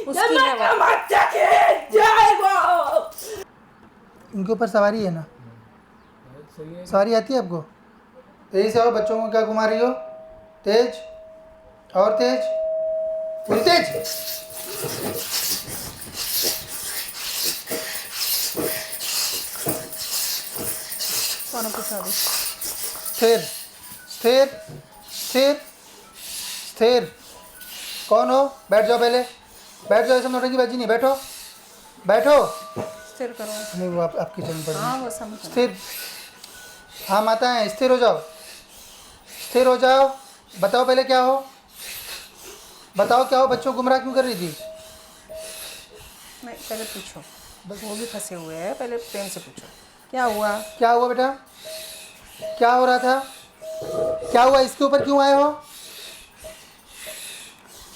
उसकी है वो। इनके ऊपर सवारी है ना? सवारी आती है आपको? तेज से आओ, बच्चों को क्या घुमा रही हो? तेज और तेज, पूरी तेज। सोनू की शादी। स्थिर स्थिर स्थिर स्थिर। कौन हो? बैठ जाओ, पहले बैठ जाओ, ऐसा नौटंकीबाजी नहीं, बैठो बैठो। स्थिर करो। नहीं, वो आपकी चरण पड़ हाँ गई। वो समझ। स्थिर। हाँ माता है, स्थिर हो जाओ, स्थिर हो जाओ। बताओ पहले क्या हो, बताओ क्या हो? बच्चों को गुमराह क्यों कर रही थी? नहीं पहले पूछो, बस वो भी फंसे हुए हैं, पहले प्रेम से पूछो क्या हुआ। क्या हुआ बेटा? क्या हो रहा था? क्या हुआ? इसके ऊपर क्यों आए हो?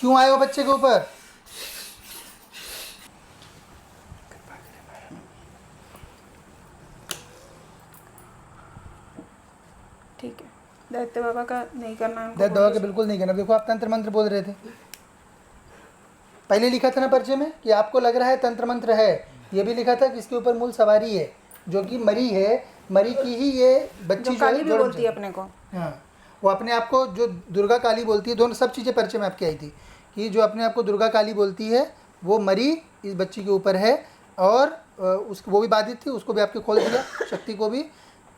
क्यों आए हो बच्चे के ऊपर? ठीक है, दैत्य बाबा का नहीं करना है उनको, दर्द बोल दवा के दीजिए। बिल्कुल नहीं करना। देखो आप तंत्र मंत्र बोल रहे थे, पहले लिखा था ना परिचय में कि आपको लग रहा है तंत्र मंत्र है। ये भी लिखा था कि इसके ऊपर मूल सवारी है, जो कि मरी है, मरी की ही ये बच्ची जो जो काली है भी जोड़। बोलती है अपने को। हाँ, वो अपने आप को जो दुर्गा काली बोलती है, दोनों सब चीज़ें परिचय में आपकी आई थी कि जो अपने आप को दुर्गा काली बोलती है वो मरी इस बच्ची के ऊपर है। और उसको वो भी बाधित थी, उसको भी आपके खोल दिया, शक्ति को भी।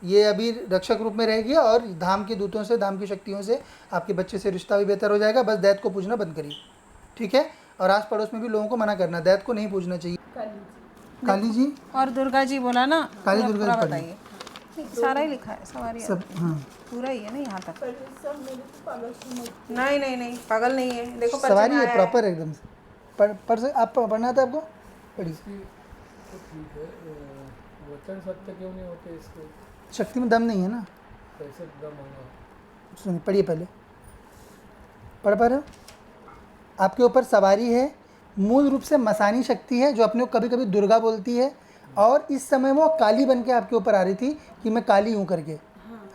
ये अभी रक्षक रूप में रहेगी और धाम के दूतों से, धाम की शक्तियों से आपके बच्चे से रिश्ता भी बेहतर हो जाएगा। बस दैत को पूजना बंद करिए, ठीक है? और आस पड़ोस में भी लोगों को मना करना, दैत को नहीं पूजना चाहिए। काली जी और दुर्गा जी बोला ना, काली पूरा दुर्गा पूरा जी पढ़िए। बताइए। नहीं, सारा ही लिखा है, सवारी सब हाँ, पूरा ही है ना यहाँ तक। नहीं नहीं नहीं, पागल नहीं है, देखो परिचय में सवारी है आया प्रॉपर एकदम से। पढ़ से आप पढ़ना था आपको, पढ़िए। तो ठीक है, वचन सत्य क्यों नहीं होते इसके? शक्ति में दम नहीं है ना। कैसे दम होगा? सुनिए, पढ़िए पहले, पढ़ पा रहे हो? आपके ऊपर सवारी है, मूल रूप से मसानी शक्ति है जो अपने को कभी कभी दुर्गा बोलती है। और इस समय वो काली बन के आपके ऊपर आ रही थी कि मैं काली हूँ करके, है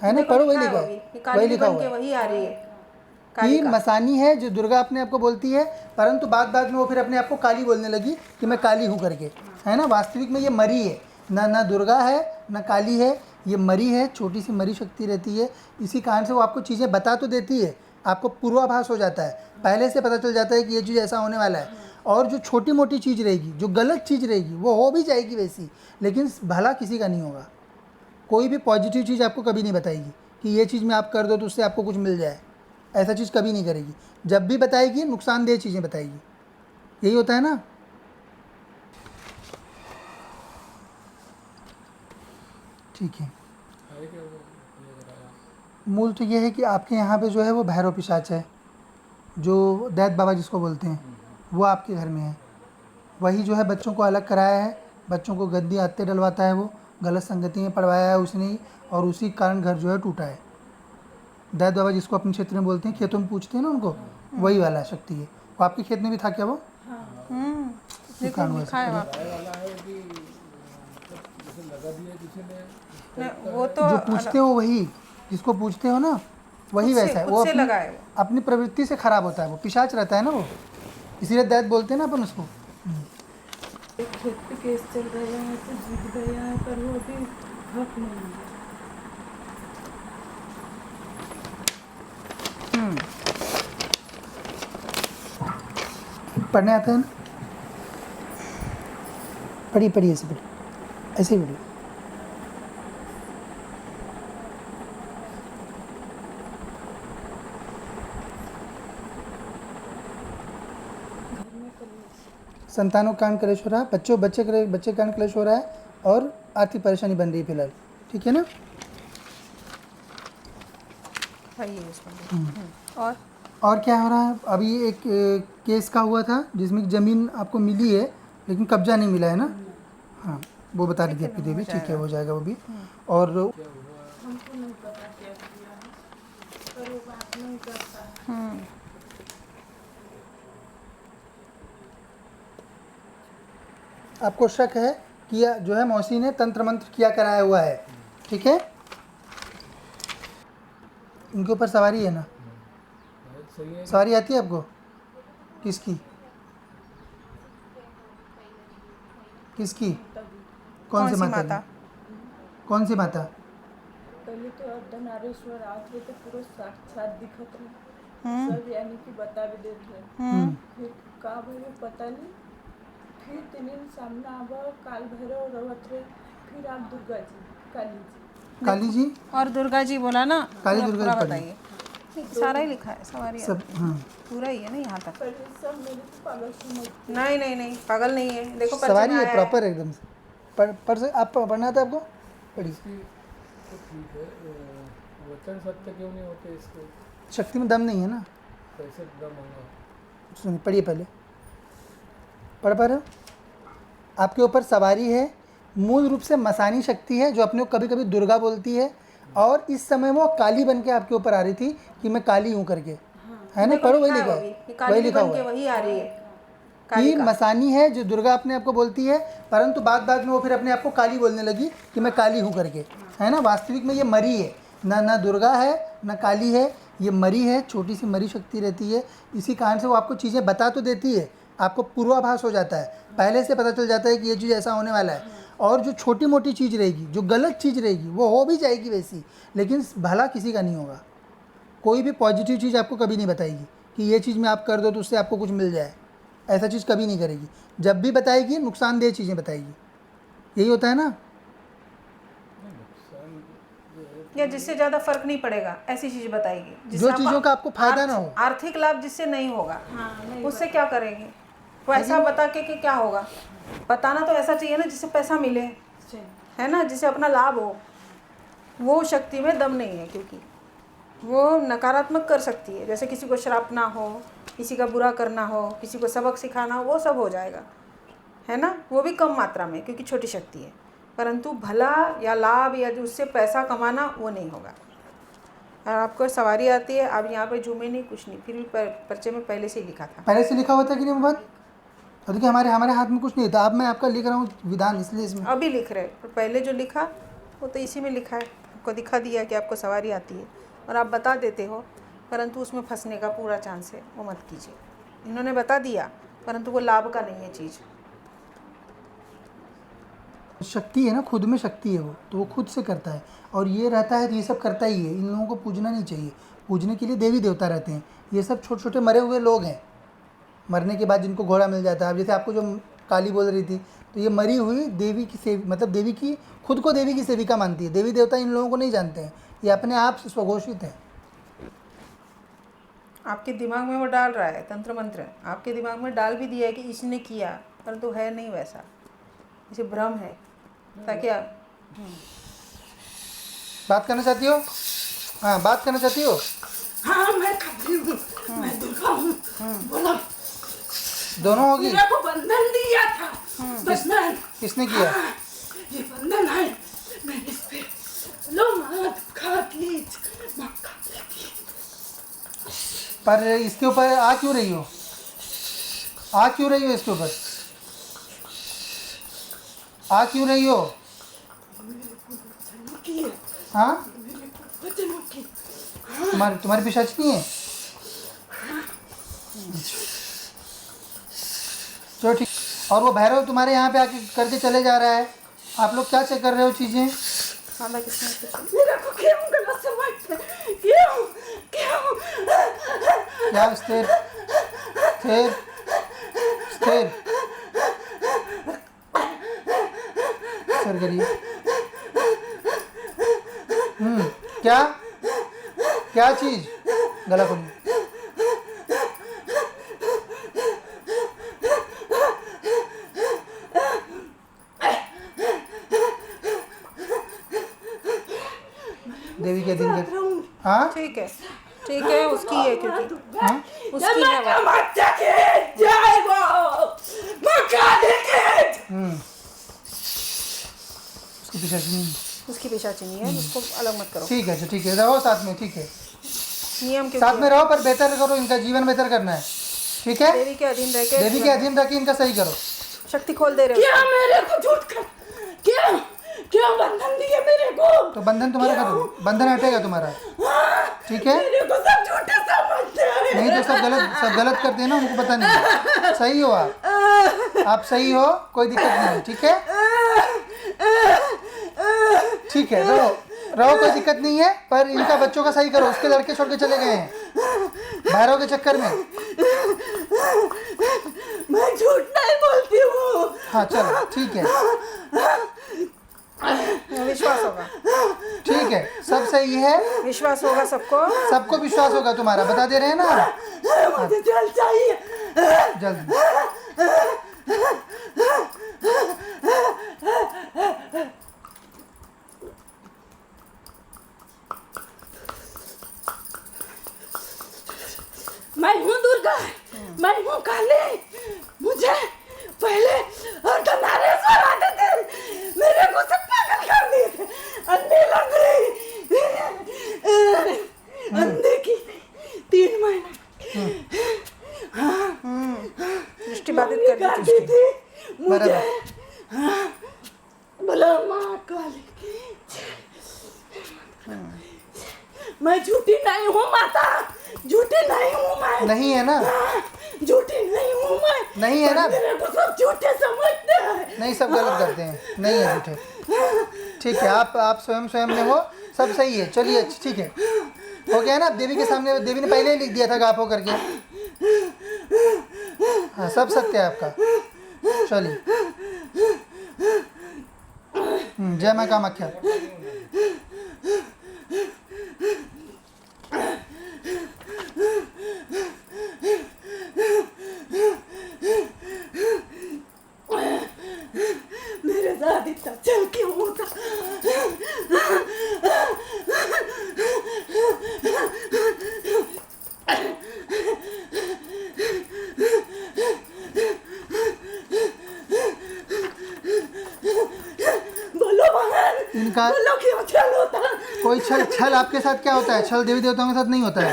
ना? देखो पढ़ो, वही लिखा है लिखा वो भी, है, कि वही काली भी लिखा बन हुआ के है वही आ रही है कि कालिका। मसानी है जो दुर्गा अपने आप को बोलती है, परंतु बाद में वो फिर अपने आप को काली बोलने लगी कि मैं काली हूँ करके, है ना? वास्तविक में ये मरी है, ना दुर्गा है ना काली है, ये मरी है, छोटी सी मरी शक्ति रहती है। इसी कारण से वो आपको चीज़ें बता तो देती है, आपको पूर्वाभास हो जाता है, पहले से पता चल जाता है कि ये चीज़ ऐसा होने वाला है। और जो छोटी मोटी चीज़ रहेगी, जो गलत चीज़ रहेगी, वो हो भी जाएगी वैसी, लेकिन भला किसी का नहीं होगा। कोई भी पॉजिटिव चीज़ आपको कभी नहीं बताएगी कि ये चीज़ में आप कर दो तो उससे आपको कुछ मिल जाए, ऐसा चीज़ कभी नहीं करेगी। जब भी बताएगी नुकसानदेह चीज़ें बताएगी, यही होता है ना। ठीक है, है क्या वो ये बताया? मूल तो ये है कि आपके यहाँ पे जो है वो भैरव पिशाच है, जो दैत बाबा जिसको बोलते हैं, वो आपके घर में है। वही जो है बच्चों को अलग कराया है, बच्चों को गंदी आदतें डलवाता है, वो गलत संगति में पढ़वाया है उसने ही, और उसी कारण घर जो है टूटा है। दैत बाबा जिसको अपने क्षेत्र में बोलते हैं, खेतों में पूछते हैं ना उनको, वही वाला शक्ति है। वो आपके खेत में भी था क्या वो? इसी देखो कारण हुआ लिखा है ऐसा। वहाँ बताया वाला है कि मतलब जैसे लगा दिया किसी ने, पे। वो तो जो पूछते हो वही, जिसको पूछते हो ना वही वैसा है। खुद वो से अपनी लगा है वो। अपनी प्रवृत्ति से खराब होता है, वो पिशाच रहता है ना वो, इसीलिए दैत बोलते हैं ना अपन उसको। खेत पे केस चल रहा है तो जीत गया है, पर वो अभी हक नहीं है। पढ़ने आता है ना? पढ़िए पढ़िए, ऐसे पढ़िए, ऐसे ही पढ़िए। संतानों का कारण कलेश हो रहा है, बच्चे कारण कलेश हो रहा है, और आर्थिक परेशानी बन रही है फिलहाल, ठीक है ना? है ये उसमें। और क्या हो रहा है? अभी एक केस का हुआ था जिसमें ज़मीन आपको मिली है लेकिन कब्जा नहीं मिला है ना? हाँ, वो बता रही थी आपकी देवी, ठीक है, हो जाएगा वो भी। और हमको नहीं पता क्या किया है, पर वो बात नहीं करता है। आपको शक है कि जो है मौसी ने तंत्र मंत्र किया कराया हुआ है, ठीक है? इनके ऊपर सवारी है ना? सही है। सवारी आती है आपको? किसकी? किसकी? कौन सी सी माता माता? की? कौन सी माता? पहले तो अर्धनारेश्वर आते तो पूरा साक्षात दिखत रहे सब, यानी कि बता भी देते रहे। फिर का भैया पता नहीं, फिर 3 दिन सामने आवा काल भैरव रवत रहे, फिर आप दुर्गा जी, काली जी। काली जी और दुर्गा जी बोला ना, काली पूरा- दुर्गा पूरा जी पढ़ी। बताइए। नहीं, सारा ही लिखा है, सवारी सब हाँ। पूरा ही है ना यहाँ तक। पहले सब मेरे को पागल समझ, नहीं नहीं नहीं, पागल नहीं है, देखो पर्चे सवारी में है आया प्रॉपर एकदम से। पढ़ से आप पढ़ना था आपको? पढ़िए। तो ठीक है, वचन सत्य क्यों नहीं होते इसके? शक्ति में दम नहीं है ना। कैसे दम होगा? सुनिए, पढ़िए पहले। पढ़ पा रहे हो? आपके ऊपर सवारी है, मूल रूप से मसानी शक्ति है जो अपने को कभी कभी दुर्गा बोलती है, और इस समय वो काली बन के आपके ऊपर आ रही थी कि मैं काली हूँ करके, है ना? पढ़ो, वही लिखा है, वही लिखा हुआ है वही आ रही है कि मसानी है जो दुर्गा अपने आप को बोलती है, परंतु बाद बाद में वो फिर अपने आप को काली बोलने लगी कि मैं काली हूँ करके, है ना? वास्तविक में ये मरी है, ना दुर्गा है ना काली है, ये मरी है, छोटी सी मरी शक्ति रहती है। इसी कारण से वो आपको चीज़ें बता तो देती है, आपको पूर्वाभास हो जाता है, पहले से पता चल जाता है कि ये चीज़ ऐसा होने वाला है। और जो छोटी मोटी चीज़ रहेगी, जो गलत चीज़ रहेगी, वो हो भी जाएगी वैसी, लेकिन भला किसी का नहीं होगा। कोई भी पॉजिटिव चीज़ आपको कभी नहीं बताएगी कि ये चीज़ में आप कर दो तो उससे आपको कुछ मिल जाए, ऐसा चीज़ कभी नहीं करेगी। जब भी बताएगी नुकसानदेह चीज़ें बताएगी, यही होता है ना? या जिससे ज़्यादा फर्क नहीं पड़ेगा ऐसी चीज़ बताएगी, जो चीज़ों का आपको फायदा ना हो। आर्थिक लाभ जिससे नहीं होगा, उससे क्या करेंगे? वो ऐसा बता के कि क्या होगा? बताना तो ऐसा चाहिए ना जिससे पैसा मिले, है ना, जिससे अपना लाभ हो। वो शक्ति में दम नहीं है, क्योंकि वो नकारात्मक कर सकती है, जैसे किसी को श्रापना हो, किसी का बुरा करना हो, किसी को सबक सिखाना हो, वो सब हो जाएगा, है ना? वो भी कम मात्रा में, क्योंकि छोटी शक्ति है। परंतु भला या लाभ या जो उससे पैसा कमाना, वो नहीं होगा। और आपको सवारी आती है, आप यहाँ पे झूमे नहीं, कुछ नहीं, फिर भी पर्चे में पहले से ही लिखा था। पहले से लिखा हुआ था कि नहीं वो बात? और देखिए हमारे हाथ में कुछ नहीं था, अब मैं आपका लिख रहा हूँ विधान, इसलिए इसमें अभी लिख रहे, और पहले जो लिखा वो तो इसी में लिखा है, आपको दिखा दिया कि आपको सवारी आती है और आप बता देते हो, परंतु उसमें फंसने का पूरा चांस है, वो मत कीजिए। इन्होंने बता दिया, परंतु वो लाभ का नहीं है चीज़। शक्ति है ना, खुद में शक्ति है वो, तो वो खुद से करता है, और ये रहता है तो ये सब करता ही है। इन लोगों को पूजना नहीं चाहिए, पूजने के लिए देवी देवता रहते हैं। ये सब छोटे छोटे मरे हुए लोग हैं, मरने के बाद जिनको घोड़ा मिल जाता है। अब जैसे आपको जो काली बोल रही थी, तो ये मरी हुई देवी की सेवी, मतलब देवी की, खुद को देवी की सेविका मानती है। देवी देवता इन लोगों को नहीं जानते हैं, ये अपने आप से स्वघोषित है। आपके दिमाग में वो डाल रहा है तंत्र मंत्र, आपके दिमाग में डाल भी दिया है कि इसने किया, परंतु है नहीं वैसा, इसे भ्रम है। ताकि आप बात करना चाहती हो? हाँ, बात करना चाहती हो? हाँ मैं खबरी हूँ, मैं दुर्गा हूँ, बोलो। दोनों होगी? मेरे को बंधन दिया था, बंधन। किसने किया? हाँ, ये बंधन है, मैं इस पे लो मत खात लीज, मत खात लीज। पर इसके ऊपर आ क्यों रही हो? आ क्यों रही हो इसके ऊपर? आ क्यों रही हो? हाँ, तुम्हारी पिशाचिनी है? चलो ठीक। और वो भैरव तुम्हारे यहाँ पे आके करके चले जा रहा है, आप लोग क्या चेक कर रहे हो चीजें? खाना किसने पूछा? मेरा को क्यों गलत समझते? क्यों? क्या? स्थिर स्थिर स्थिर स्थिर करिए। क्या क्या चीज? गला खोलिए। देवी के दिन के, हाँ ठीक है, ठीक है, उसकी है, क्योंकि हाँ, उसकी है वो। उसकी पिशाचिनी। उसकी पिशाचिनी है, उसको अलग मत करो। ठीक है, अच्छा ठीक है, रहो साथ में, ठीक है, नियम के साथ में रहो, पर बेहतर करो, इनका जीवन बेहतर करना है, ठीक है? देवी के अधीन रह के देवी के अधीन रख के इनका सही करो। शक्ति खोल दे रहे हो। क्या मेरे को झूठ कर? क्यों? क्यों बंधन दिए मेरे को? तो बंधन तुम्हारा खत्म, बंधन हटेगा तुम्हारा, ठीक है? मेरे को सब झूठे समझते हैं। नहीं तो सब गलत करते हैं ना, उनको पता नहीं है। सही हो आप सही हो, कोई दिक्कत नहीं, ठीक है? ठीक है, रहो कोई दिक्कत नहीं है, पर इनका बच्चों का सही करो। उसके लड़के छोड़ के चले गए हैं भैरव के चक्कर में। मैं झूठ नहीं बोलती हूँ। हाँ चलो ठीक है, विश्वास होगा, ठीक है, सब सही है, विश्वास होगा सबको। सबको विश्वास होगा तुम्हारा, बता दे रहे हैं ना। मुझे जल चाहिए जल्दी मैं हूँ दुर्गा, मैं हूँ काली। मुझे पहले अर्धनारेश्वर आते थे, मेरे को सब पागल कर दिए थे। अंधे लग रही, अंधे की 3 महीने दृष्टि बाधित कर दी थी। थी मुझे। बराबर। बोलो माँ काली। मैं झूठी नहीं हूँ माता, झूठी नहीं हूँ मैं। नहीं है ना, झूठी नहीं हूँ मैं। नहीं है ना, मेरे को सब झूठे समझते हैं। नहीं सब गलत करते हैं, नहीं है झूठे। ठीक है, आप स्वयं में हो, सब सही है। चलिए ठीक है, हो गया ना। देवी के सामने, देवी ने पहले ही लिख दिया था गाप हो करके। हाँ सब सत्य है आपका। चलिए, जय माँ कामाख्या। मेरे साथ इतना चल क्यों होता? बोलो बहन, इनका बोलो क्यों चल होता? कोई छल आपके साथ क्या होता है? छल देवी देवताओं के साथ नहीं होता है।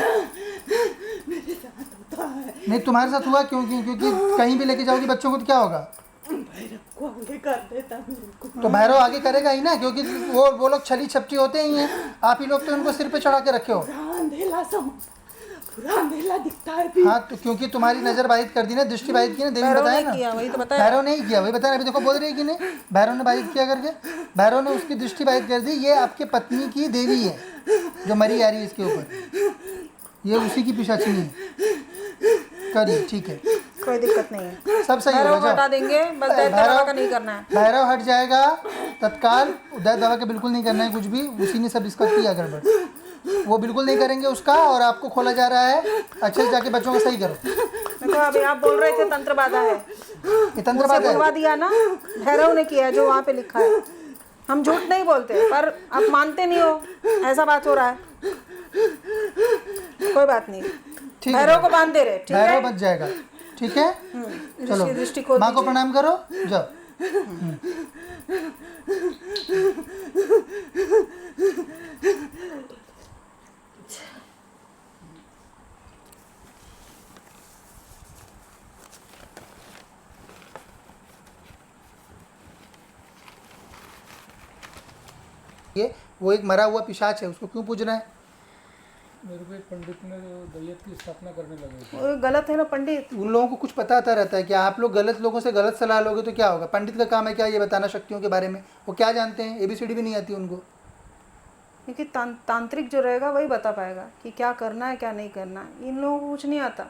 मेरे साथ होता है। नहीं तुम्हारे साथ हुआ क्योंकि कहीं भी लेके जाओगी बच्चों को तो क्या होगा? भैरव को आगे कर देता मेरे को। तो भैरव आगे करेगा ही ना, क्योंकि वो लोग छली छपटी होते ही हैं। आप ही लोग तो उनको सिर पे चढ़ा के रखे हो। पूरा अंधेला दिखता है भी। हाँ तो क्योंकि तुम्हारी नजर बाधित कर दी ना, दृष्टि बाधित की ना, देवी ने भैरव बताया ने किया, ना। वही तो बताया। भैरव नहीं किया, वही बताया। अभी देखो बोल रही है कि नहीं, भैरव ने बाधित किया करके। भैरव ने उसकी दृष्टि बाधित कर दी। ये आपके पत्नी की देवी है जो मरी आ रही है इसके ऊपर, ये उसी की पिशाचिनी है। करिए, ठीक है, कोई दिक्कत नहीं है। सब सही भैरव होगा। हटा देंगे, बस दैत्य बाबा का नहीं करना है। भैरव हट जाएगा तत्काल। दैत्य बाबा का बिल्कुल नहीं करना है कुछ भी, उसी ने सब इसका किया गड़बड़। वो बिल्कुल नहीं करेंगे उसका, और आपको खोला जा रहा है। अच्छे से जाके बच्चों का सही करो। देखो अभी आप बोल रहे थे तंत्र बाधा है, ये तंत्र उसे बात बुलवा है। दिया ना, भैरव ने किया जो वहाँ पे लिखा है। हम झूठ नहीं बोलते, पर आप मानते नहीं हो, ऐसा बात हो रहा है। कोई बात नहीं, ठीक है, भैरव को बांध दे रहे, ठीक भैरव है। बच जाएगा, ठीक है। चलो दृष्टि खोल माँ को दीजिए। प्रणाम करो, जाओ। ये वो एक मरा हुआ पिशाच है, उसको क्यों पूजना है? मेरे को एक पंडित ने जो दैयत की स्थापना करने लगे थे। वो गलत है ना पंडित। उन लोगों को कुछ पता आता रहता है कि आप लोग गलत लोगों से गलत सलाह लोगे तो क्या होगा। पंडित का काम है क्या ये बताना शक्तियों के बारे में? वो क्या जानते हैं? ABCD भी नहीं आती उनको। क्योंकि तांत्रिक जो रहेगा वही बता पाएगा कि क्या करना है क्या नहीं करना है। इन लोगों को कुछ नहीं आता।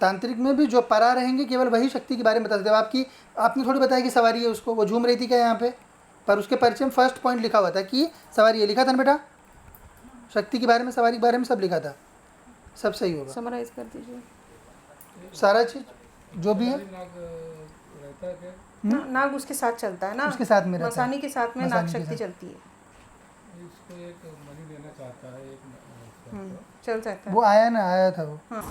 तांत्रिक में भी जो परा रहेंगे केवल वही शक्ति के बारे में बता सकते हैं। आपने थोड़ी बताया कि सवारी है उसको, वो झूम रही थी क्या यहाँ पे? पर उसके परिचय में फर्स्ट पॉइंट लिखा हुआ था कि सवारी है, लिखा था ना बेटा? शक्ति के बारे में, सवारी के बारे में सब लिखा था। सब सही होगा, समराइज कर दीजिए सारा चीज जो भी है। नाग रहता है क्या? नाग उसके साथ चलता है ना, उसके साथ में रहता है। मसानी के साथ में मसानी नाग के शक्ति साथ। चलती है। इसको एक मनी देना चाहता है एक चल सकता है। वो आया ना, आया था वो। हाँ।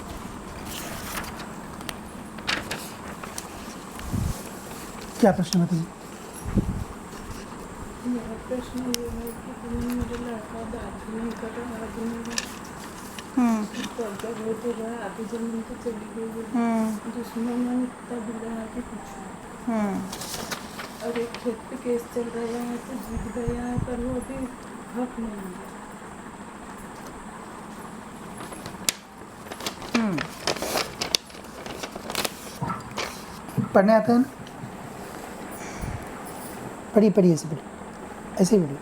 क्या प्रश्न बताइए? मेरा प्रश्न ये है कि मेरा लड़का दादी नहीं कर रहा, आधी नहीं कर्जा बहुत हो रहा है, आधी जमीन तो चली गई है। दुश्मन ने इतना दिला कि कुछ और एक खेत पे केस चल रहा है तो जीत गया है पर वो अभी हक नहीं है। पढ़ने आता है ना? पढ़िए पढ़िए, ऐसे पढ़िए, ऐसे ही पढ़िए।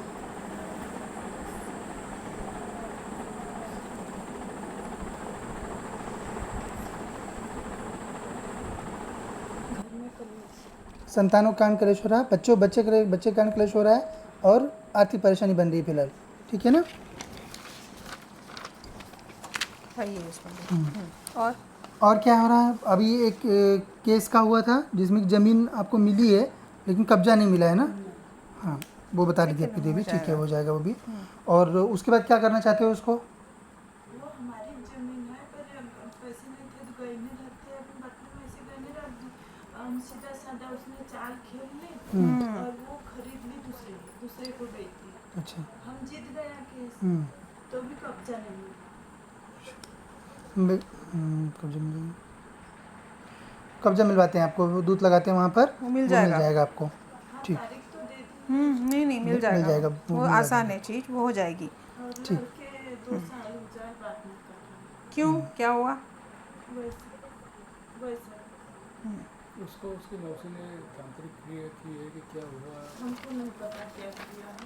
संतानों का कारण कलेश हो रहा है, बच्चे कारण कलेश हो रहा है और आर्थिक परेशानी बन रही है फिलहाल, ठीक है ना? सही है इसमें। और क्या हो रहा है? अभी एक केस का हुआ था जिसमें ज़मीन आपको मिली है लेकिन कब्जा नहीं मिला है ना? हाँ, वो बता रही थी आपकी देवी, ठीक है, हो जाएगा वो भी। और उसके बाद क्या करना चाहते हो उसको? वो हमारी जमीन है पर पैसे नहीं थे तो गए नहीं रहते अपन बदले में ऐसे गए नहीं रहते। सीधा साधा उसने चाल खेल ली और वो खरीद ली दूसरे को बेची। अच्छा। हम जीत गया केस तो भी कब्जा नहीं मिला। कब्जा मिलवाते हैं आपको, वो दूध लगाते हैं वहाँ पर, वो मिल जाएगा आपको। ठीक, तारीख तो दे दी नहीं मिल मिल जाएगा, जाएगा, वो वो मिल आसान है चीज़, वो हो जाएगी। और ठीक। लड़के 2 साल हो जाए बात नहीं कर रहे। क्यों, क्या हुआ? वैसे उसको उसकी मौसी ने तांत्रिक क्रिया की है कि क्या हुआ? हमको नहीं पता क्या किया है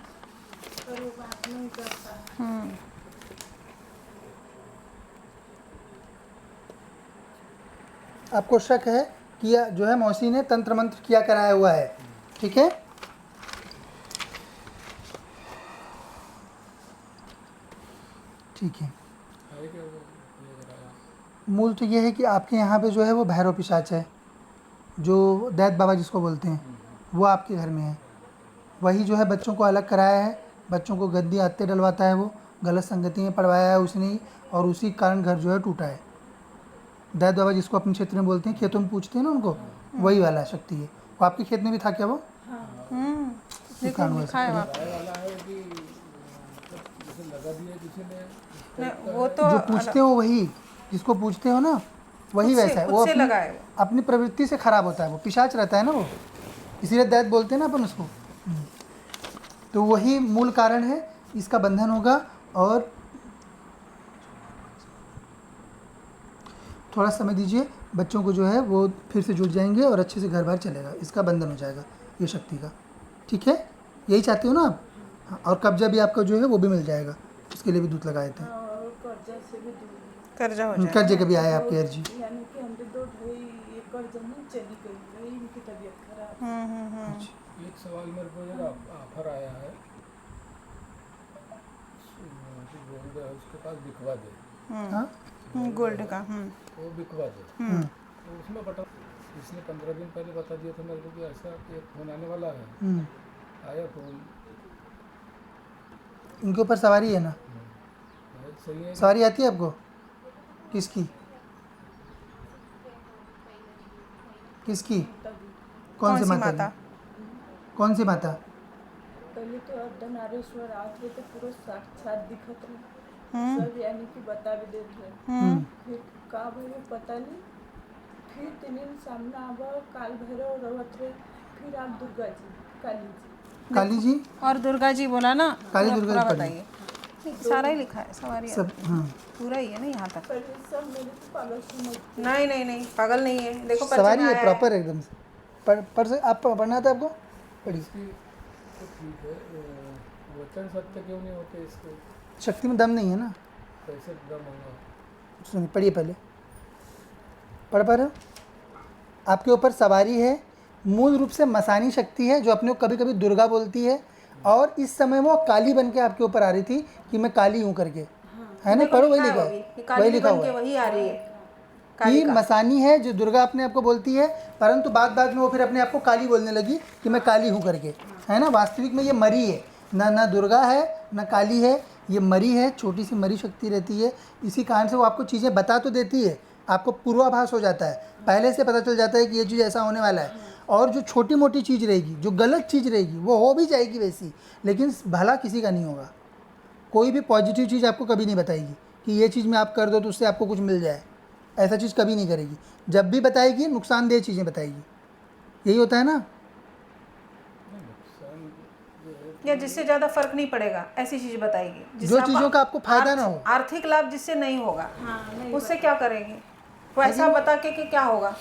पर वो बात नहीं करता है। आपको शक है कि जो है मौसी ने तंत्र मंत्र किया कराया हुआ है, ठीक है? ठीक है। है क्या वो ये कराया? मूल तो ये है कि आपके यहाँ पे जो है वो भैरव पिशाच है, जो दैत बाबा जिसको बोलते हैं, वो आपके घर में है। वही जो है बच्चों को अलग कराया है, बच्चों को गंदी आदतें डलवाता है, वो गलत संगति में पढ़वाया है उसने ही, और उसी कारण घर जो है टूटा है। दैत बाबा जिसको अपने क्षेत्र में बोलते हैं, खेतों में पूछते हैं ना उनको, वही वाला शक्ति है। वो आपके खेत में भी था क्या वो? देखो लिखा है वहाँ पे। कराया वाला है कि मतलब जैसे लगा दिया किसी ने? नहीं, वो तो जो पूछते हो वही, जिसको पूछते हो ना वही वैसा है। वो खुद से लगा है वो। अपनी प्रवृत्ति से खराब होता है, वो पिशाच रहता है ना वो, इसीलिए दैत बोलते हैं ना अपन उसको। तो वही मूल कारण है, इसका बंधन होगा और थोड़ा समय दीजिए, बच्चों को जो है वो फिर से जुड़ जाएंगे और अच्छे से घर बार चलेगा, इसका बंधन हो जाएगा ये शक्ति का, ठीक है? यही चाहते हो ना आप? हाँ, और कब्जा भी आपका जो है वो भी मिल जाएगा, उसके लिए भी दूध लगाए थे। और कर्जा से भी दूर है। कर्जा हो जाएगा। कर्जे कभी आए आपकी अर्जी? यानी कि हमने 2-2.5 एकड़ जमीन चली गई है, इनकी तबीयत खराब। एक सवाल मेरे को ये ऑफर आया है, गोल्ड है उसके पास बिकवा दे। हाँ, गोल्ड का। वो बिकवा दे तो उसमें बता, इसने 15 दिन पहले बता दिया था मेरे को कि ऐसा एक फोन आने वाला है। आया फोन? इनके ऊपर सवारी है ना? सही है। सवारी आती है आपको? किसकी? किसकी? कौन सी माता? कौन सी माता? पहले तो अर्धनारेश्वर आते रहे तो पूरा साक्षात दिखत रहे सब, यानी कि बता भी देते रहे। फिर का भैरव पता नहीं, फिर 3 दिन सामने आवा काल भैरव रवत रहे, फिर आप दुर्गा जी, काली जी। और दुर्गा जी बोला ना, काली पूरा- दुर्गा पूरा जी बताइए। नहीं, सारा ही लिखा है, सवारी सब, हाँ। पूरा ही है ना यहाँ तक। पहले सब मेरे को पागल समझते। नहीं पागल नहीं है, देखो पर्चे सवारी में है आया प्रॉपर एकदम से। पढ़ से आप पढ़ना था आपको? पढ़िए। तो ठीक है, वचन सत्य क्यों नहीं होते इसके? शक्ति में दम नहीं है ना। कैसे दम होगा? सुनिए, पढ़िए पहले। पढ़ पा रहे हो? आपके ऊपर सवारी है, मूल रूप से मसानी शक्ति है जो अपने को कभी कभी दुर्गा बोलती है, और इस समय वो काली बन के आपके ऊपर आ रही थी कि मैं काली हूँ करके, है ना? पढ़ो, वही लिखा है, वही लिखा हुआ है वही आ रही है। कि मसानी है जो दुर्गा अपने आप को बोलती है, परंतु बाद में वो फिर अपने आप को काली बोलने लगी कि मैं काली हूँ करके, है ना? वास्तविक में ये मरी है, ना दुर्गा है ना काली है, ये मरी है, छोटी सी मरी शक्ति रहती है। इसी कारण से वो आपको चीज़ें बता तो देती है, आपको पूर्वाभास हो जाता है, पहले से पता चल जाता है कि ये चीज़ ऐसा होने वाला है। और जो छोटी मोटी चीज़ रहेगी, जो गलत चीज़ रहेगी, वो हो भी जाएगी वैसी, लेकिन भला किसी का नहीं होगा। कोई भी पॉजिटिव चीज़ आपको कभी नहीं बताएगी कि ये चीज़ में आप कर दो तो उससे आपको कुछ मिल जाए, ऐसा चीज़ कभी नहीं करेगी। जब भी बताएगी नुकसानदेह चीज़ें बताएगी, यही होता है ना। या जिससे ज़्यादा फर्क नहीं पड़ेगा, ऐसी चीज़ बताएगी जो चीज़ों का आपको फायदा ना हो। आर्थिक लाभ जिससे नहीं होगा, हाँ नहीं उससे क्या करेगी? पैसा बता के कि क्या होगा?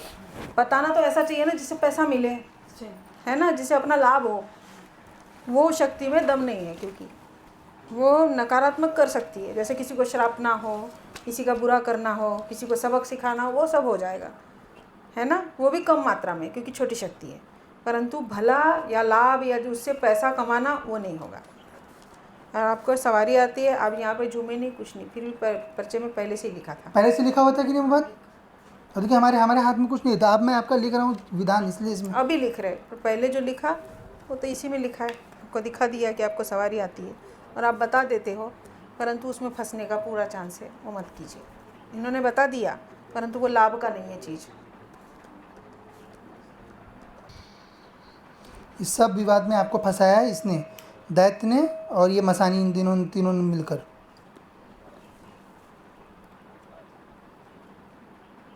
बताना तो ऐसा चाहिए ना जिससे पैसा मिले, सही है ना, जिससे अपना लाभ हो। वो शक्ति में दम नहीं है, क्योंकि वो नकारात्मक कर सकती है। जैसे किसी को श्रापना हो, किसी का बुरा करना हो, किसी को सबक सिखाना हो, वो सब हो जाएगा, है ना। वो भी कम मात्रा में, क्योंकि छोटी शक्ति है। परंतु भला या लाभ या जो उससे पैसा कमाना, वो नहीं होगा। और आपको सवारी आती है, आप यहाँ पे झूमे नहीं, कुछ नहीं, फिर भी पर्चे में पहले से ही लिखा था। पहले से लिखा हुआ था कि नहीं मोहम्मद? और देखिए हमारे हाथ में कुछ नहीं था। अब मैं आपका लिख रहा हूँ विधान, इसलिए इसमें अभी लिख रहे, पर पहले जो लिखा वो तो इसी में लिखा है। आपको दिखा दिया कि आपको सवारी आती है और आप बता देते हो, परंतु उसमें फंसने का पूरा चांस है, वो मत कीजिए। इन्होंने बता दिया, परंतु वो लाभ का नहीं है चीज़। इस सब विवाद में आपको फंसाया है इसने, दैत्य ने और ये मसानी, इन तीनों ने मिलकर।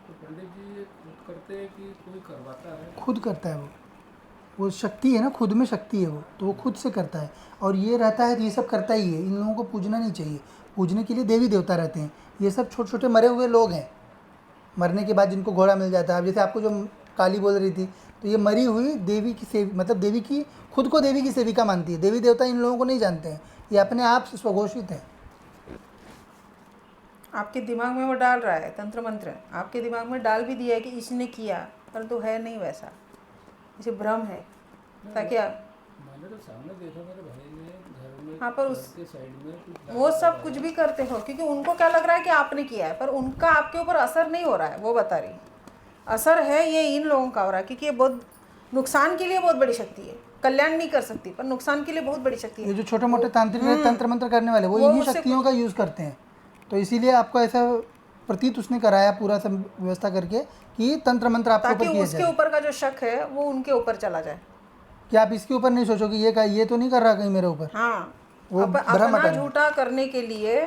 तो पंडित जी ये खुद करते हैं कि कोई करवाता है? खुद करता है वो शक्ति है ना, खुद में शक्ति है वो, तो वो खुद से करता है। और ये रहता है तो ये सब करता ही है। इन लोगों को पूजना नहीं चाहिए। पूजने के लिए देवी देवता रहते हैं। ये सब छोटे छोटे मरे हुए लोग हैं, मरने के बाद जिनको घोड़ा मिल जाता है। अब जैसे आपको जो काली बोल रही थी, तो ये मरी हुई देवी की सेवी, मतलब देवी की, खुद को देवी की सेविका मानती है। देवी देवता इन लोगों को नहीं जानते हैं, ये अपने आप से स्वघोषित हैं। आपके दिमाग में वो डाल रहा है तंत्र मंत्र, आपके दिमाग में डाल भी दिया है कि इसने किया, परंतु है नहीं वैसा, इसे भ्रम है। ताकि मैंने तो सामने देखा, मेरे भाई ने घर में, हाँ, पर घर उस के साइड में कुछ वो सब कुछ भी करते हो, क्योंकि उनको क्या लग रहा है कि आपने किया है, पर उनका आपके ऊपर असर नहीं हो रहा है। वो बता रही, असर है ये इन लोगों का हो रहा है, क्योंकि ये बहुत नुकसान के लिए बहुत बड़ी शक्ति है। कल्याण नहीं कर सकती, पर नुकसान के लिए बहुत बड़ी शक्ति ये है। जो छोटे मोटे तांत्रिक तंत्र मंत्र करने वाले, वो इन्हीं उससे शक्तियों का यूज़ करते हैं। तो इसीलिए आपको ऐसा प्रतीत उसने कराया पूरा सब व्यवस्था करके कि तंत्र मंत्र आपके ताकि ऊपर किया उसके जाए, ऊपर का जो शक है वो उनके ऊपर चला जाए। कि आप इसके ऊपर नहीं सोचो कि ये तो नहीं कर रहा कहीं मेरे ऊपर। हाँ, वो भ्रम अपना हटाने। झूठा करने के लिए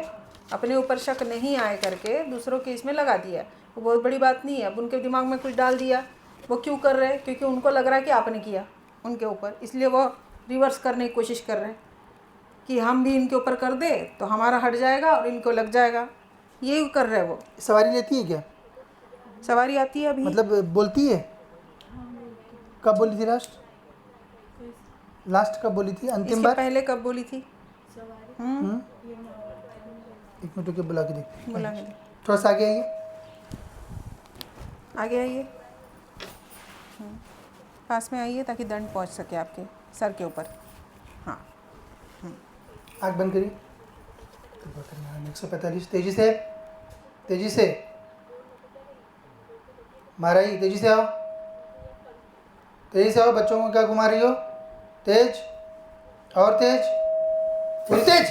अपने ऊपर शक नहीं आए करके दूसरों के इसमें लगा दिया। वो बहुत बड़ी बात नहीं है। अब उनके दिमाग में कुछ डाल दिया, वो क्यों कर रहे हैं? क्योंकि उनको लग रहा है कि आपने किया उनके ऊपर, इसलिए वो रिवर्स करने की कोशिश कर रहे हैं कि हम भी इनके ऊपर कर दे तो हमारा हट जाएगा और इनको लग जाएगा। यही कर रहे हैं वो। सवारी लेती है क्या? सवारी आती है अभी, मतलब बोलती है? कब बोली थी लास्ट? कब बोली थी अंतिम इसके बार? पहले कब बोली थी? एक मिनट के बुला के देख, बोला मैंने। थोड़ा सा आगे आइए। आगे आइए, पास में आइए ताकि दंड पहुंच सके आपके सर के ऊपर। हाँ, आँख बंद करिए। 145, तेजी से, तेजी से महाराज, तेजी से आओ, तेजी से आओ। बच्चों को क्या घुमा रही हो? तेज, और तेज, पूरी तेज।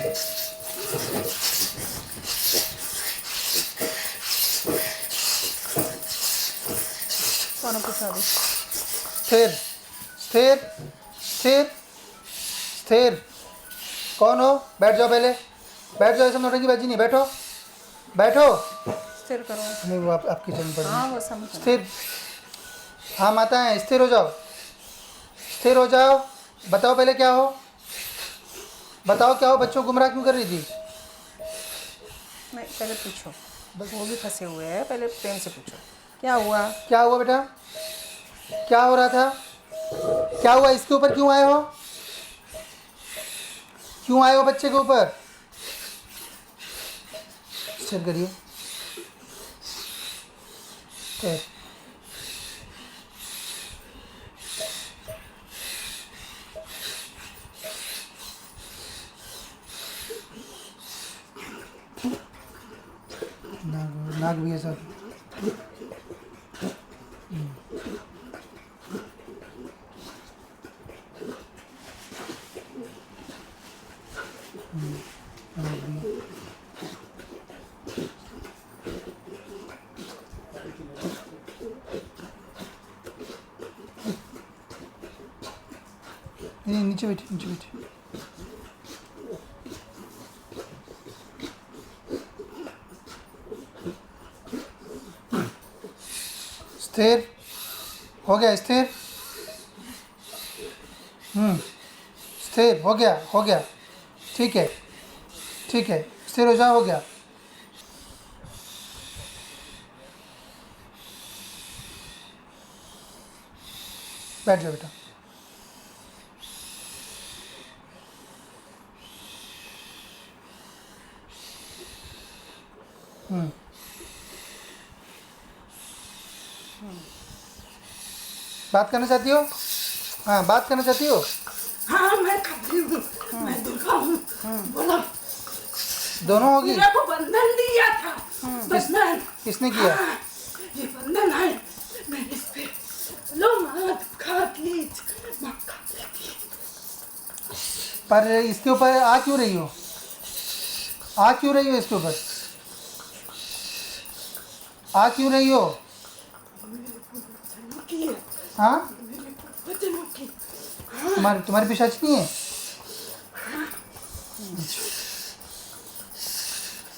कौन पूछा अभी? स्थिर, स्थिर, स्थिर, स्थिर। कौन हो? बैठ जाओ, पहले बैठ जाओ। ऐसा नौटंकीबाजी नहीं, बैठो, बैठो। स्थिर करो। नहीं, वो आपकी चलनी पड़ेगी। हाँ, वो समझ। स्थिर। हाँ माताएं, स्थिर हो जाओ, स्थिर हो जाओ। बताओ पहले क्या हो, बताओ क्या हो। बच्चों को गुमराह क्यों कर रही थी? नहीं, पहले पूछो, बस वो भी फंसे हुए हैं, पहले प्रेम से पूछो क्या हुआ। क्या हुआ बेटा? क्या हो रहा था? क्या हुआ? इसके ऊपर क्यों आए हो? क्यों आए हो बच्चे के ऊपर? स्थिर करिए, स्थिर। नाग भी है सब। नहीं, नीचे बैठिए, नीचे बैठिए। स्थिर हो गया, स्थिर। स्थिर हो गया, ठीक है, स्थिर हो जाओ, हो गया। बैठ जाओ बेटा। बात करना चाहती हो? हाँ, बात करना चाहती हो? हाँ मैं खड़ी हूँ, मैं दुर्गा हूँ। बोलो। दोनों होगी? मेरे को बंधन दिया था, बंधन। किसने किया? हाँ, ये बंधन है मैंने इस पे। लो माँ खा प्लीज, माँ खा प्लीज। पर इसके ऊपर आ क्यों रही हो? इसके ऊपर आ क्यों रही हो? हाँ, तुम्हारी पिशाचिनी है?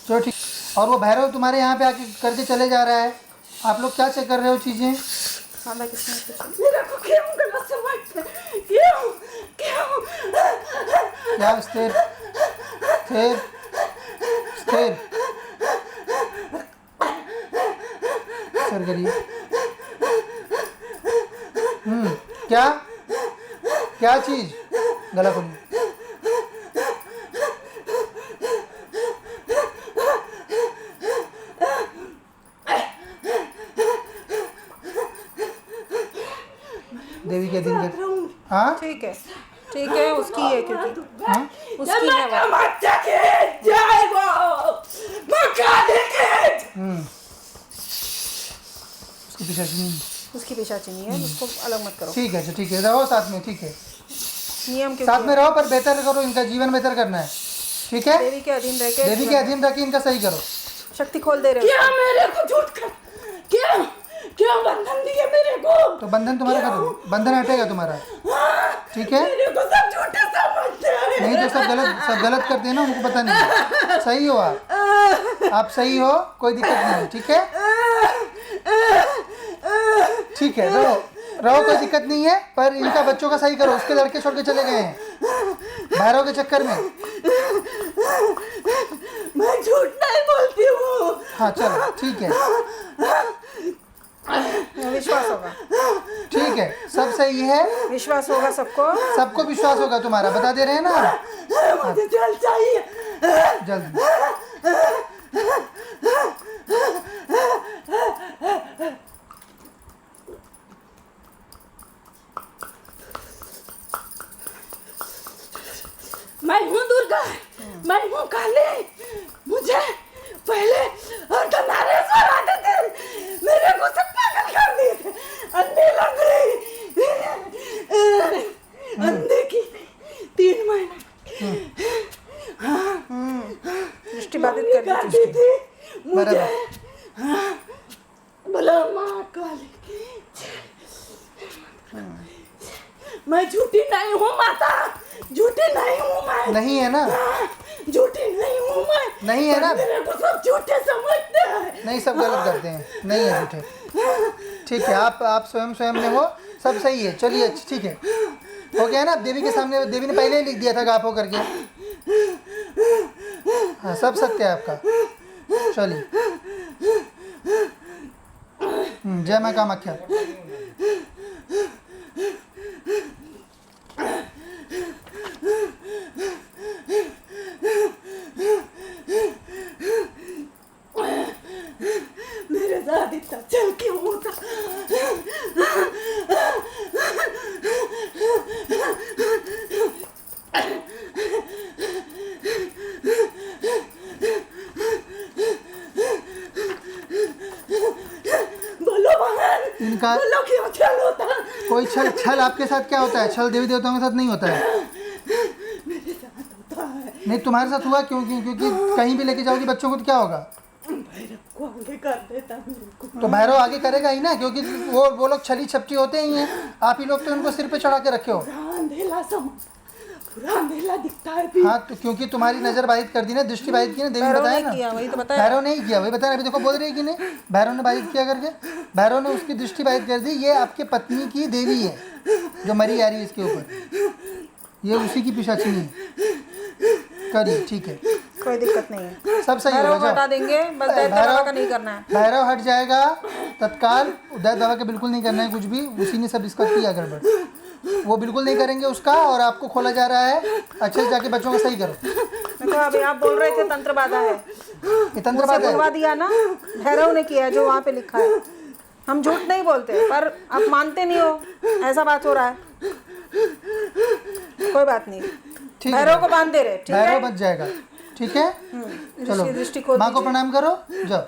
चलो ठीक। और वो भैरव तुम्हारे यहाँ पे आके करके चले जा रहा है, आप लोग क्या चेक कर रहे हो चीज़ें? मेरा को क्यों गलत समझते? क्यों? क्या? स्थिर सर करिए। क्या चीज़? गला खोलिए। देवी के दिन के। हाँ ठीक है, उसकी है क्योंकि हाँ, उसकी है वो। उसके पीछे नहीं। उसकी पिशाचिनी है, उसको अलग मत करो। ठीक है, अच्छा ठीक है, रहो साथ में, ठीक है, नियम के साथ में रहो, पर बेहतर करो, इनका जीवन बेहतर करना है, ठीक है? देवी के अधीन रह के देवी के अधीन रख के इनका सही करो। शक्ति खोल दे रहे हो। क्या मेरे को झूठ कर? क्यों बंधन दिए मेरे को? तो बंधन तुम्हारा करो, बंधन हटेगा तुम्हारा, ठीक है? मेरे को सब झूठे समझते हैं। नहीं तो सब गलत करते हैं ना, उनको पता नहीं। सही हो आप सही हो, कोई दिक्कत नहीं है, ठीक है? ठीक है, रहो, कोई दिक्कत नहीं है, पर इनका बच्चों का सही करो। उसके लड़के छोड़ के चले गए हैं भैरव के चक्कर में। मैं झूठ नहीं बोलती हूँ। हाँ चलो, ठीक है, विश्वास होगा, ठीक है, सब सही है, विश्वास होगा सबको विश्वास होगा तुम्हारा, बता दे रहे हैं ना। मुझे जल चाहिए जल्दी। मैं हूँ दुर्गा, मैं हूँ काली। मुझे पहले अर्धनारेश्वर आते थे, मेरे को सब पागल कर दिए थे। अंधे लग गई, अंधे की 3 महीने दृष्टि बाधित कर दी करती थी मुझे। बराबर। हाँ, बोलो माँ काली। मैं झूठी नहीं हूँ माता, झूठी नहीं हूँ मैं। नहीं है ना? झूठी नहीं हूँ मैं। नहीं है ना? मेरे को सब झूठे समझते हैं। नहीं, सब गलत करते हैं, नहीं है झूठे। ठीक है, आप स्वयं में हो, सब सही है, चलिए ठीक है, हो गया ना? अब देवी के सामने, देवी ने पहले ही लिख दिया था गाप हो करके। हाँ, सब सत्य है आपका, चलिए। जय माँ कामाख्या। मेरे साथ इतना चल क्यों होता? बोलो बहन, इनका बोलो क्यों चल होता? कोई छल आपके साथ क्या होता है? छल देवी देवताओं के साथ नहीं होता है। मेरे साथ होता है। नहीं, तुम्हारे साथ हुआ क्योंकि कहीं भी लेके जाओगी बच्चों को तो क्या होगा? भैरव को आगे कर देता मेरे को। तो भैरव आगे करेगा ही ना, क्योंकि वो लोग छली छपटी होते ही हैं। आप ही लोग तो उनको सिर पे चढ़ा के रखे हो। पूरा अंधेला दिखता है भी। हाँ, तो क्योंकि तुम्हारी नजर बाधित कर दी ना, दृष्टि बाधित की ना, देवी ने भैरव बताया ने किया, वही तो ना। बताया। भैरव नहीं किया, वही बताया। अभी देखो बोल रही है कि नहीं, भैरव ने बाधित किया करके। भैरव ने उसकी दृष्टि बाधित कर दी। ये आपके पत्नी की देवी है जो मरी आ रही है इसके ऊपर। ये उसी की पिशाचिनी है। करिए, ठीक है, कोई दिक्कत नहीं है। सब सही भैरव होगा। हटा जाओ, देंगे, बस दैत्य बाबा का नहीं करना है। भैरव हट जाएगा तत्काल। दैत्य बाबा के बिल्कुल नहीं करना है कुछ भी, उसी ने सब इसका किया गड़बड़। वो बिल्कुल नहीं करेंगे उसका, और आपको खोला जा रहा है। अच्छे से जाके बच्चों को सही करो। देखो अभी आप बोल रहे थे तंत्र बाधा है, ये तंत्र मुझसे बाधा बुलवा है। दिया ना, भैरव ने किया जो वहाँ पे लिखा है। हम झूठ नहीं बोलते, पर आप मानते नहीं हो, ऐसा बात हो रहा है। कोई बात नहीं, ठीक है, भैरव को बांध दे रहे, ठीक भैरव है। बच जाएगा, ठीक है। चलो, दृष्टि खोल माँ को दीजिए। प्रणाम करो, जाओ।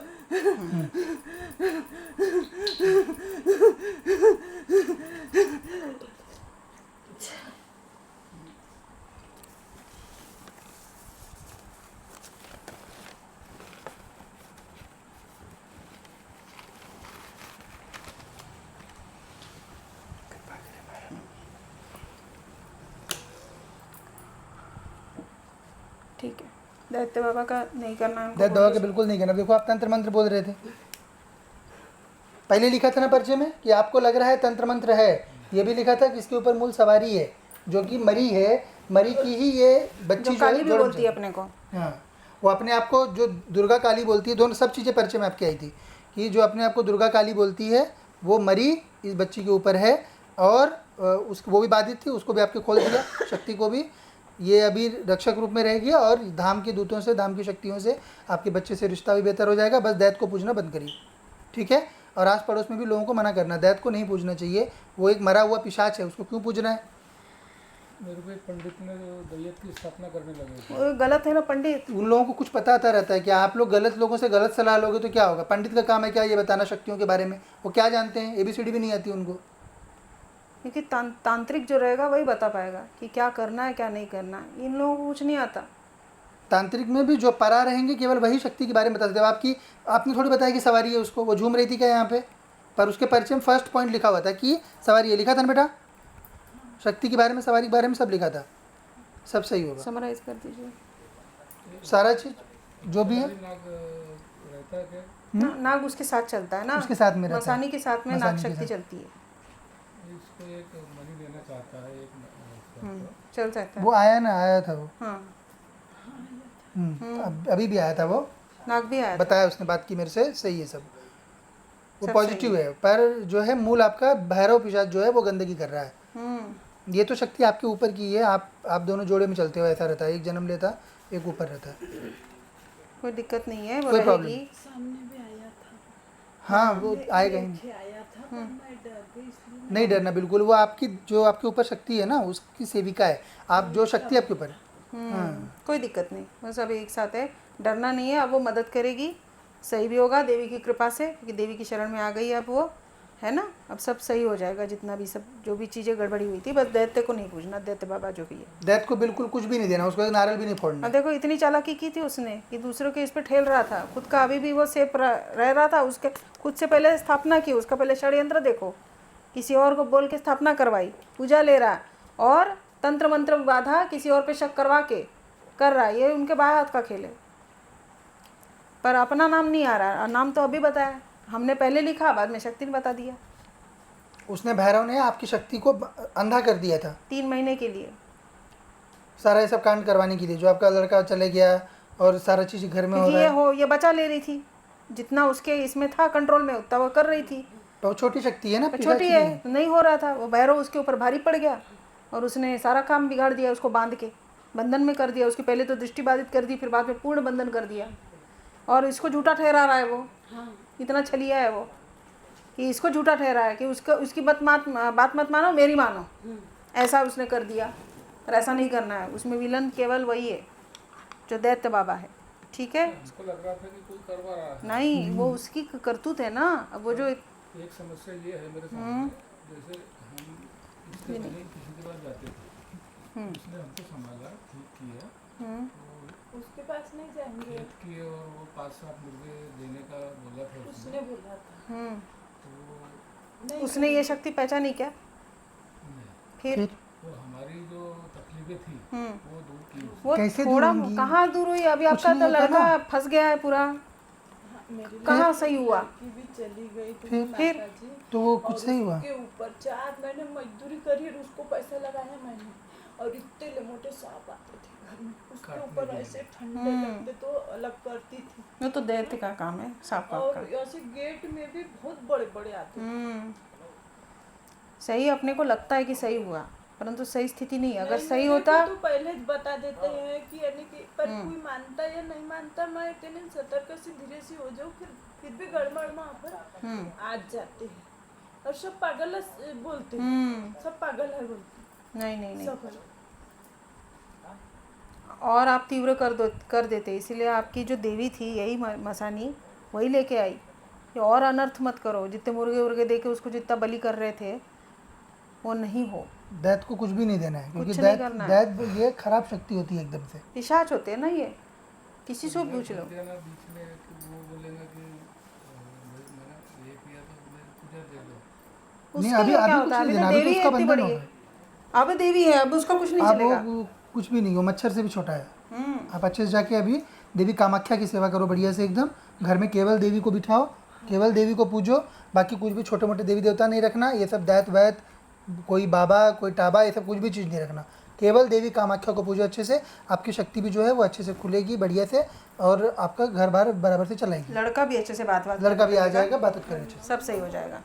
ठीक है, दैत्य बाबा का नहीं करना है उनको। दैत्य बाबा के बिल्कुल नहीं करना। देखो आप तंत्र मंत्र बोल रहे थे, पहले लिखा था ना परिचय में कि आपको लग रहा है तंत्र मंत्र है। ये भी लिखा था कि इसके ऊपर मूल सवारी है, जो कि मरी है। मरी की ही ये बच्ची जो जो काली है भी जोड़ बोलती है अपने को। हाँ, वो अपने आप को जो दुर्गा काली बोलती है, दोनों सब चीज़ें परिचय में आपकी आई थी कि जो अपने आप को दुर्गा काली बोलती है वो मरी इस बच्ची के ऊपर है। और उस वो भी बाधित थी, उसको भी आपके खोल दिया, शक्ति को भी। ये अभी रक्षक रूप में रहेगी, और धाम के दूतों से, धाम की शक्तियों से आपके बच्चे से रिश्ता भी बेहतर हो जाएगा। बस दैत्य को पूजना बंद करिए, ठीक है। और आस पड़ोस में भी लोगों को मना करना, दैत्य को नहीं पूजना चाहिए। वो एक मरा हुआ पिशाच है, उसको क्यों पूजना है। मेरे को एक पंडित ने जो दैयत की स्थापना करने लगे थे। वो गलत है ना पंडित। उन लोगों को कुछ पता आता रहता है कि आप लोग गलत लोगों से गलत सलाह लोगे तो क्या होगा। पंडित का काम है क्या ये बताना शक्तियों के बारे में। वो क्या जानते हैं, ABCD भी नहीं आती उनको। क्योंकि तांत्रिक जो रहेगा वही बता पाएगा कि क्या करना है क्या नहीं करना है। इन लोगों को कुछ नहीं आता। तांत्रिक में भी जो परा रहेंगे केवल वही शक्ति के बारे में बता सकते हैं। आपकी आपने थोड़ी बताया कि सवारी है उसको, वो झूम रही थी क्या यहाँ पे, पर उसके परिचय में फर्स्ट पॉइंट लिखा हुआ था कि सवारी है। लिखा था ना बेटा, शक्ति के बारे में, सवारी के बारे में सब लिखा था। सब सही होगा, समराइज कर दीजिए सारा चीज़ जो भी है। नाग रहता है क्या? नाग उसके साथ चलता है ना, उसके साथ में रहता है। मसानी के साथ में मसानी नाग के शक्ति साथ। चलती है। इसको एक मणि देना चाहता है, एक चल सकता है। वो आया ना, आया था वो। हाँ, अभी भी आया था वो, नाग भी आया था। बताया उसने, बात की मेरे से, सही है सब। वो सब पॉजिटिव है, पर जो है मूल आपका भैरव पिशाच जो है वो गंदगी कर रहा है। ये तो शक्ति आपके ऊपर की है। आप दोनों जोड़े में चलते हो, ऐसा रहता है। एक जन्म लेता, एक ऊपर रहता है। कोई दिक्कत नहीं है, वो कोई प्रॉब्लम रहेगी। सामने भी आया था, हाँ, वो आएगा ही। पीछे आया था, पर मैं डर गई इसलिए। नहीं डरना बिल्कुल। वो आपकी जो आपके ऊपर शक्ति है ना, उसकी सेविका है आप। जो शक्ति आपके ऊपर है, हाँ। कोई दिक्कत नहीं, बस अभी एक साथ है, डरना नहीं है। अब वो मदद करेगी, सही भी होगा देवी की कृपा से, क्योंकि देवी की शरण में आ गई अब वो, है ना। अब सब सही हो जाएगा, जितना भी सब जो भी चीज़ें गड़बड़ी हुई थी। बस दैत्य को नहीं पूछना, दैत्य बाबा जो भी है। दैत्य को बिल्कुल कुछ भी नहीं देना, उसको एक नारियल भी नहीं फोड़ना। अब देखो इतनी चालाकी की थी उसने कि दूसरों के इस पर ठेल रहा था, खुद का अभी भी वो सेफ रह रहा था। उसके खुद से पहले स्थापना की, उसका पहले षड्यंत्र देखो, किसी और को बोल के स्थापना करवाई, पूजा ले रहा, और तंत्र मंत्र बाधा किसी और पे शक करवा के कर रहा है। ये उनके बाएं हाथ का खेल है। पर अपना नाम नहीं आ रहा, और नाम तो अभी बताया हमने, पहले लिखा, बाद में शक्ति ने बता दिया। उसने, भैरव ने आपकी शक्ति को अंधा कर दिया था 3 महीने के लिए। सारा ये सब कांड करवाने के लिए। जो आपका लड़का चले गया और सारा चीज़ घर में हो क्योंकि रहा है। ये बचा ले रही थी, जितना उसके इसमें था कंट्रोल में उतना वो कर रही थी। तो छोटी शक्ति है ना, तो पिशाच छोटी की है, नहीं। तो नहीं हो रहा था। वो भैरव उसके ऊपर भारी पड़ गया, और उसने सारा काम बिगाड़ दिया। उसको बांध के बंधन में कर दिया। उसकी पहले तो दृष्टि बाधित कर दी, फिर बाद में पूर्ण बंधन कर दिया। और इसको झूठा ठहरा रहा है वो। इतना छलिया है वो कि इसको झूठा ठहरा है कि उसकी बात मत मानो, मेरी मानो। ऐसा उसने कर दिया, और ऐसा नहीं करना है। उसमें विलन केवल वही है जो दैत्य बाबा है, ठीक है। इसको लग रहा था कि कोई करवा रहा है। नहीं, वो उसकी करतूत है ना। अब वो जो एक समस्या ये है मेरे सामने, जैसे हम इसके पहले किसी के पास जाते थे, उसने हमको संभाला, ठीक किया, तो उसके पास नहीं जाएंगे, खेत किए, और वो 5-7 मुर्गे देने का बोला था उसने। उसने बोला था। तो उसने ये शक्ति पहचानी क्या फिर? वो हमारी जो तकलीफें थी वो दूर की उसने। वो कैसे दूर थोड़ा होंगी? कहाँ दूर हुई? अभी कुछ आपका नहीं तो होता लड़का ना। फंस गया है पूरा। मेरी कहाँ सही हुआ? लड़की भी चली गई थी फिर? माताजी। तो वो कुछ और सही हुआ? उसके ऊपर 4 महीने मजदूरी करी और उसको पैसा लगाया मैंने, और इतने मोटे सांप आते थे घर में, उसके ऊपर ऐसे ठंडे लगते तो अलग करती थी। वो तो दैत्य का काम है सांप वाप और का। ऐसे गेट में भी बहुत बड़े बड़े आते थे। सही अपने को लगता है कि सही हुआ, परंतु सही स्थिति नहीं। अगर नहीं, सही मेरे होता को तो पहले बता देते हैं कि यानी कि पर कोई मानता या नहीं मानता, मैं इतने सतर्क से धीरे से हो जाऊँ, फिर भी गड़बड़ वहाँ पर आ जाते हैं। और सब पागल है बोलते हैं, सब पागल है बोलते नहीं नहीं नहीं, सब। और आप तीव्र कर देते, इसीलिए आपकी जो देवी थी यही मसानी वही लेके आई कि और अनर्थ मत करो। जितने मुर्गे उर्गे दे के उसको जितना बलि कर रहे थे वो नहीं हो। दैत को कुछ भी नहीं देना है, क्योंकि कुछ नहीं दैत करना है। दैत ये खराब शक्ति होती है एकदम से। पिशाच होते हैं ना ये, किसी से भी पूछ लो। देना बीच में कि वो बोलेगा कि मैंने ये किया तो मुझे पूजा दे दो। नहीं, उसका अभी क्या अभी होता कुछ है? नहीं अभी देना, तो अभी तो देवी उसका है इतनी बंधन बड़ी हो है, गया। अब देवी है, अब उसका कुछ नहीं आप चलेगा। वो कुछ भी नहीं हो, मच्छर से भी छोटा है। आप अच्छे से जाके अभी देवी कामाख्या की सेवा करो बढ़िया से एकदम। घर में केवल देवी को बिठाओ, केवल देवी को पूजो, बाकी कुछ भी छोटे मोटे देवी देवता नहीं रखना। ये सब दैत वैत, कोई बाबा कोई टाबा, ये सब कुछ भी चीज़ नहीं रखना। केवल देवी कामाख्या को पूजो अच्छे से, आपकी शक्ति भी जो है वो अच्छे से खुलेगी बढ़िया से, और आपका घर बार बराबर से चलाएगी। लड़का भी अच्छे से बात लड़का भी आ जाएगा, बात करें अच्छे से। सब सही हो जाएगा।